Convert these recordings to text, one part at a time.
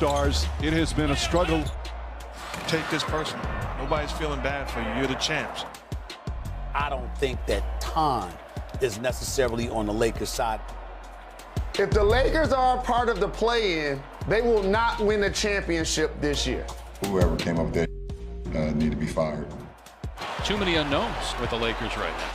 superstars, it has been a struggle. Take this personal. Nobody's feeling bad for you. You're the champs. I don't think that time is necessarily on the Lakers' side. If the Lakers are a part of the play-in, they will not win the championship this year. Whoever came up with that need to be fired. Too many unknowns with the Lakers right now.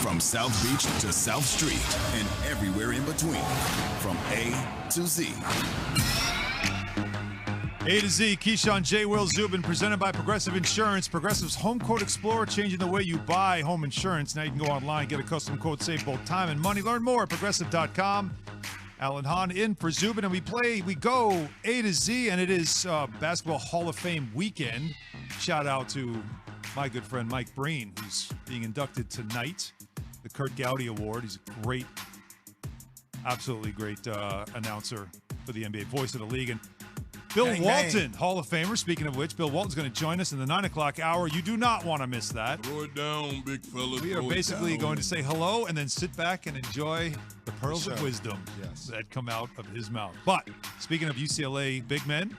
From South Beach to South Street and everywhere in between. From A to Z. A to Z, Keyshawn, J. Will, Zubin, presented by Progressive Insurance. Progressive's Home Quote Explorer, changing the way you buy home insurance. Now you can go online, get a custom quote, save both time and money. Learn more at Progressive.com. Alan Hahn in for Zubin, and we go A to Z, and it is Basketball Hall of Fame weekend. Shout out to my good friend Mike Breen, who's being inducted tonight. The Kurt Gowdy Award. He's a great, absolutely great announcer for the NBA, voice of the league. And Bill Walton, Hall of Famer. Speaking of which, Bill Walton's going to join us in the 9 o'clock hour. You do not want to miss that. Throw it down, big fella. We are basically going to say hello and then sit back and enjoy the pearls of wisdom that come out of his mouth. But speaking of UCLA big men,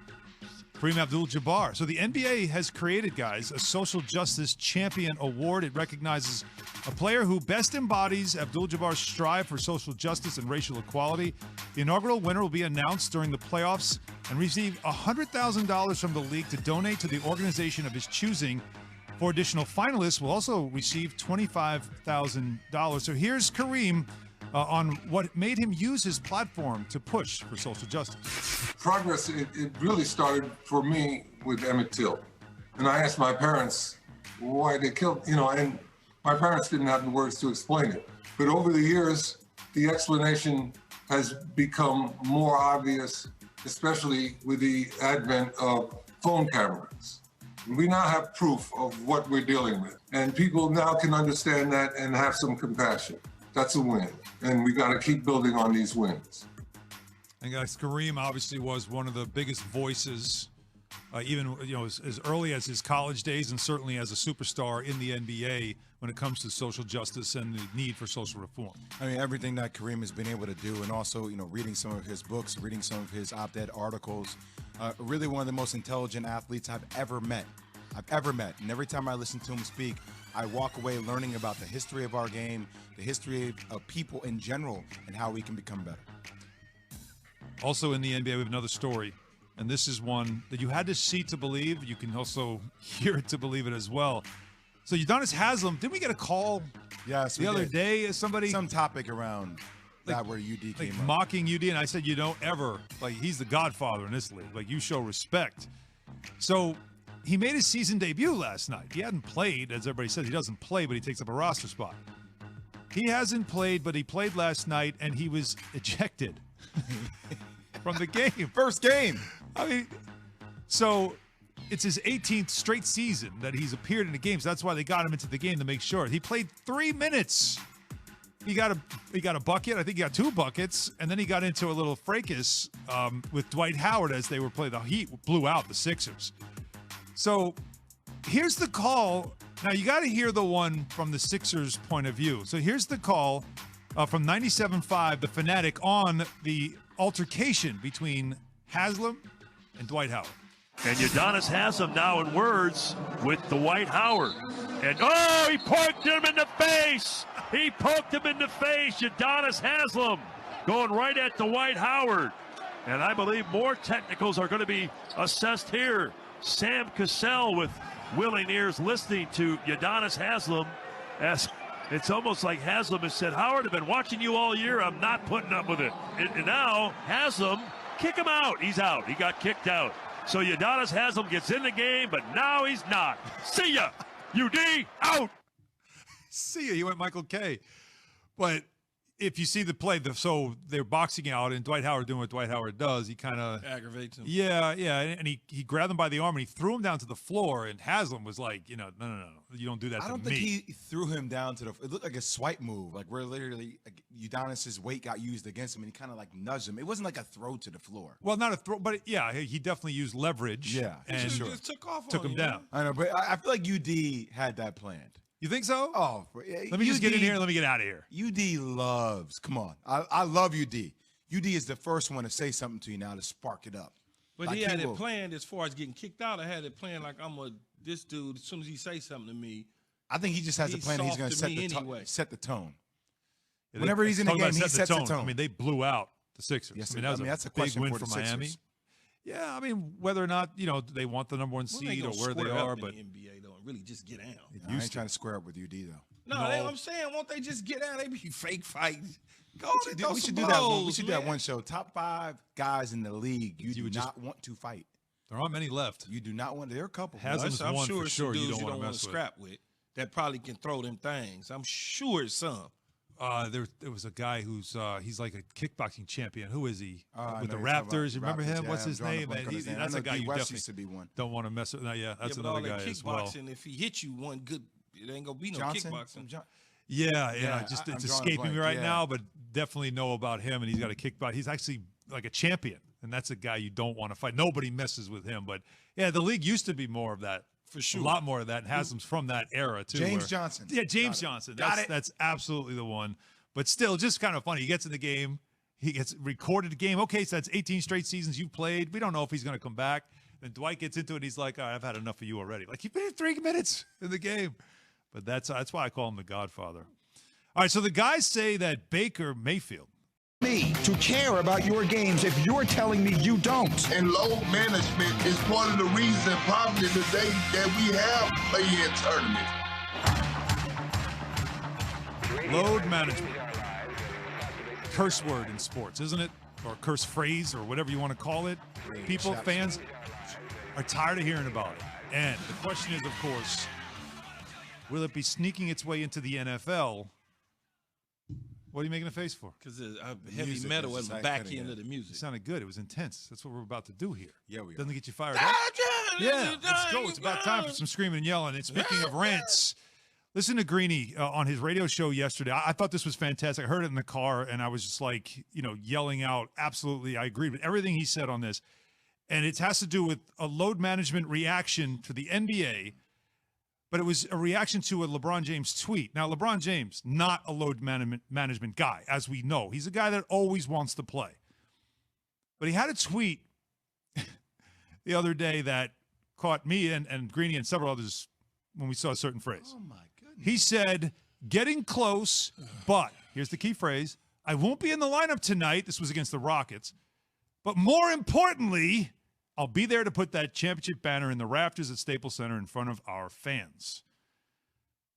Kareem Abdul-Jabbar. So the NBA has created, guys, a Social Justice Champion Award. It recognizes a player who best embodies Abdul-Jabbar's strive for social justice and racial equality. The inaugural winner will be announced during the playoffs and receive $100,000 from the league to donate to the organization of his choosing. Four additional finalists will also receive $25,000. So here's Kareem on what made him use his platform to push for social justice. Progress, it really started for me with Emmett Till. And I asked my parents why they killed, and my parents didn't have the words to explain it. But over the years, the explanation has become more obvious, especially with the advent of phone cameras. We now have proof of what we're dealing with. And people now can understand that and have some compassion. That's a win. And we got to keep building on these wins. And guys, Kareem obviously was one of the biggest voices, even as early as his college days, and certainly as a superstar in the NBA when it comes to social justice and the need for social reform. I mean, everything that Kareem has been able to do, and also, reading some of his books, reading some of his op-ed articles, really one of the most intelligent athletes I've ever met. And every time I listen to him speak, I walk away learning about the history of our game, the history of people in general, and how we can become better. Also in the NBA, we have another story, and this is one that you had to see to believe. You can also hear it to believe it as well. So Udonis Haslem, didn't we get a call the other day as somebody? Some topic around that where UD came up. Mocking UD, and I said, you don't ever, he's the godfather in this league. You show respect. So he made his season debut last night. He hadn't played, as everybody says. He doesn't play, but he takes up a roster spot. He hasn't played, but he played last night, and he was ejected from the game. First game. I mean, so it's his 18th straight season that he's appeared in the games. That's why they got him into the game to make sure. He played 3 minutes. He got a bucket. I think he got 2 buckets, and then he got into a little fracas with Dwight Howard as they were playing. The Heat blew out the Sixers. So here's the call. Now, you got to hear the one from the Sixers' point of view. So here's the call from 97.5, The Fanatic, on the altercation between Haslem and Dwight Howard. And Udonis Haslem now in words with Dwight Howard. And, he poked him in the face. He poked him in the face. Udonis Haslem going right at Dwight Howard. And I believe more technicals are going to be assessed here. Sam Cassell with willing ears listening to Udonis Haslem, as it's almost like Haslem has said, Howard, I've been watching you all year. I'm not putting up with it. And now Haslem, kick him out. He's out. He got kicked out. So Udonis Haslem gets in the game, but now he's not. See ya. UD out. See ya. He went Michael K. But if you see the play, so they're boxing out, and Dwight Howard doing what Dwight Howard does. He kind of aggravates him. Yeah, and he grabbed him by the arm and he threw him down to the floor. And Haslem was like, no, you don't do that to me. I don't think he threw him down to it looked like a swipe move, where literally Udonis's weight got used against him, and he kind of nudged him. It wasn't like a throw to the floor. Well, not a throw, but yeah, he definitely used leverage. Yeah, and just took him down. I know, but I feel like UD had that planned. You think so? Oh, let me just get in here and let me get out of here. UD loves. Come on, I love UD. UD is the first one to say something to you now to spark it up. But like he had it planned as far as getting kicked out. I had it planned like this dude. As soon as he say something to me, I think he just has a plan. He's going to set the tone. Yeah, whenever he's in the game, he sets the tone. I mean, they blew out the Sixers. Yes, I mean, that's a big win for Miami. Yeah, I mean, whether or not they want the number one seed or where they are, but the NBA don't really just get down. I ain't trying to square up with UD though. No, I'm saying, won't they just get down? They be fake fighting. We should do that. We should do that one show. Top 5 guys in the league you do not want to fight. There aren't many left. You do not want. There are a couple. Haslem's I'm one sure for sure. You don't want to scrap with that probably can throw them things. I'm sure some. There was a guy who's he's like a kickboxing champion. Who is he? With the Raptors. You remember him? Yeah, what's his name? Man, that's a guy you definitely used to be one. Don't want to mess with. Yeah, that's another guy as well. If he hits you one good, it ain't gonna be no kickboxing. Yeah. It's escaping me right now, but definitely know about him. And he's got a kickbox. He's actually like a champion, and that's a guy you don't want to fight. Nobody messes with him. But yeah, the league used to be more of that. For sure. A lot more of that. And Haslem's from that era, too. James Johnson. Yeah, James Johnson. That's absolutely the one. But still, just kind of funny. He gets in the game. He gets recorded the game. Okay, so that's 18 straight seasons you've played. We don't know if he's going to come back. Then Dwight gets into it. And he's like, all right, I've had enough of you already. Like, you've been in 3 minutes in the game. But that's why I call him the Godfather. All right, so the guys say that Baker Mayfield. Me to care about your games if you're telling me you don't. And load management is part of the reason probably today that we have play-in tournaments. Load management. Curse word in sports, isn't it? Or curse phrase or whatever you want to call it. People, fans are tired of hearing about it. And the question is, of course, will it be sneaking its way into the NFL? What are you making a face for? Because heavy metal was the back end of the music. It sounded good. It was intense. That's what we're about to do here. Yeah, we are. Doesn't it get you fired up? Yeah, let's go. It's about time for some screaming and yelling. And speaking of rants, listen to Greeny on his radio show yesterday. I thought this was fantastic. I heard it in the car, and I was just like, yelling out, absolutely, I agreed with everything he said on this. And it has to do with a load management reaction to the NBA. But it was a reaction to a LeBron James tweet. Now, LeBron James, not a load management guy, as we know. He's a guy that always wants to play. But he had a tweet the other day that caught me and Greeny and several others when we saw a certain phrase. Oh, my goodness. He said, getting close, but, here's the key phrase, I won't be in the lineup tonight. This was against the Rockets. But more importantly, I'll be there to put that championship banner in the rafters at Staples Center in front of our fans.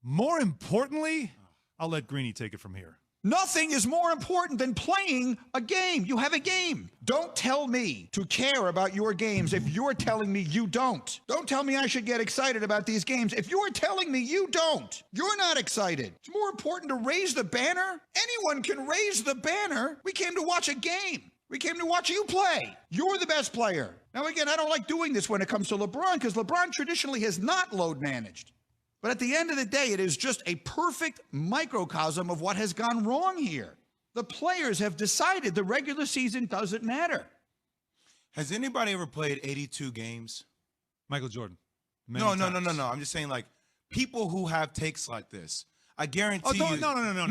More importantly, I'll let Greeny take it from here. Nothing is more important than playing a game. You have a game. Don't tell me to care about your games if you're telling me you don't. Don't tell me I should get excited about these games if you're telling me you don't. You're not excited. It's more important to raise the banner. Anyone can raise the banner. We came to watch a game. We came to watch you play. You're the best player. Now, again, I don't like doing this when it comes to LeBron because LeBron traditionally has not load managed. But at the end of the day, it is just a perfect microcosm of what has gone wrong here. The players have decided the regular season doesn't matter. Has anybody ever played 82 games? Michael Jordan. No. I'm just saying, like, people who have takes like this. I guarantee you. No.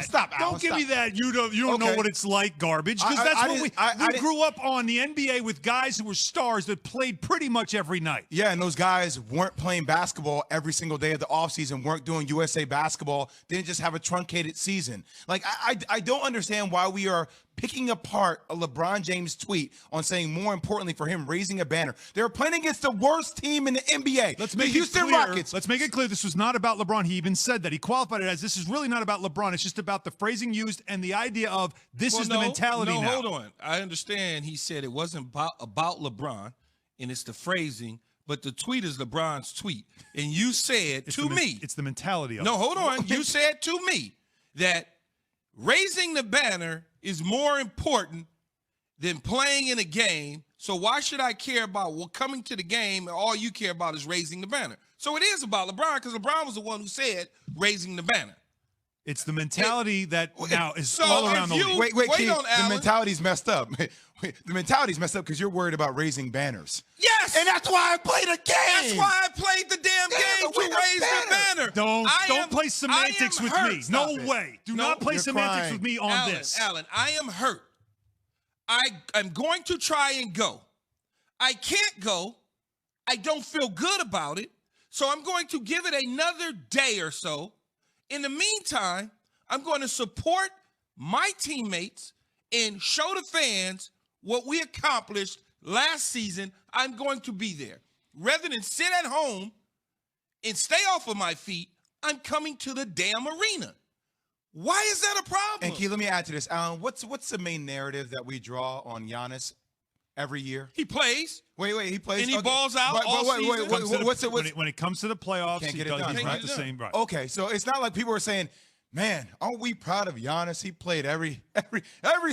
Stop. Don't give me that. You don't know what it's like, garbage. Because that's what we grew up on the NBA with guys who were stars that played pretty much every night. Yeah, and those guys weren't playing basketball every single day of the offseason, weren't doing USA basketball, didn't just have a truncated season. Like, I don't understand why we are picking apart a LeBron James tweet on saying more importantly for him raising a banner. They're playing against the worst team in the NBA. Let's make it clear. Rockets. Let's make it clear this was not about LeBron. He even said that. He qualified it as this is really not about LeBron. It's just about the phrasing used and the idea of the mentality now. Hold on. I understand he said it wasn't about LeBron, and it's the phrasing, but the tweet is LeBron's tweet. And you said me. It's the mentality of it. No, hold on. You said to me that raising the banner is more important than playing in a game. So why should I care about coming to the game and all you care about is raising the banner? So it is about LeBron because LeBron was the one who said raising the banner. It's the mentality that now is So all if around the you- league. Wait, Wait Keith, on, the Alan. mentality's messed up. The mentality's messed up because you're worried about raising banners. Yes! And that's why I played a game. That's why I played the damn game to win a raise the banner. Don't play semantics with me. No way. Do not play You're semantics crying. with me on Alan, this. Alan, I am hurt. I'm going to try and go. I can't go. I don't feel good about it. So I'm going to give it another day or so. In the meantime, I'm going to support my teammates and show the fans what we accomplished last season. I'm going to be there. Rather than sit at home and stay off of my feet, I'm coming to the damn arena. Why is that a problem? And Keith, let me add to this. Alan, what's the main narrative that we draw on Giannis every year? He plays. Wait, he plays. And he balls out all season. When it comes to the playoffs, Can't he get it does, done, he's right? not the same. Right. Okay, so it's not like people are saying, man, aren't we proud of Giannis? He played every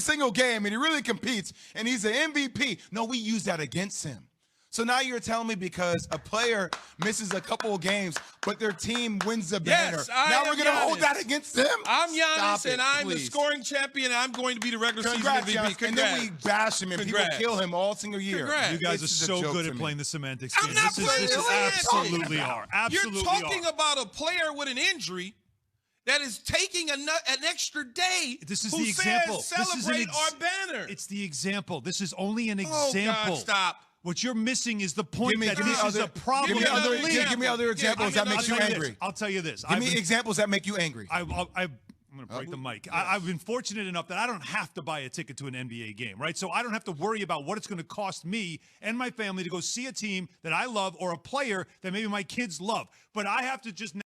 single game, and he really competes, and he's an MVP. No, we use that against him. So now you're telling me because a player misses a couple of games, but their team wins the banner. Yes, now we're going to hold that against them? I'm Giannis, Stop it, and I'm the please. scoring champion, and I'm going to be the regular Congrats, season MVP. Giannis. And then we bash him, and Congrats. people kill him all single year. Congrats. You guys This are is a so joke good to at me. playing the semantics I'm game. not This playing is semantics. absolutely are. Absolutely You're talking are. about a player with an injury that is taking an extra day. This is who the example. Says celebrate our banner. It's the example. This is only an Oh, example. God, stop. What you're missing is the point that this is a problem. Give me in the other, league. give me other examples that makes you angry. I'll tell you this. Give me examples that make you angry. I'm going to break the mic. I've been fortunate enough that I don't have to buy a ticket to an NBA game, right? So I don't have to worry about what it's going to cost me and my family to go see a team that I love or a player that maybe my kids love. But I have to just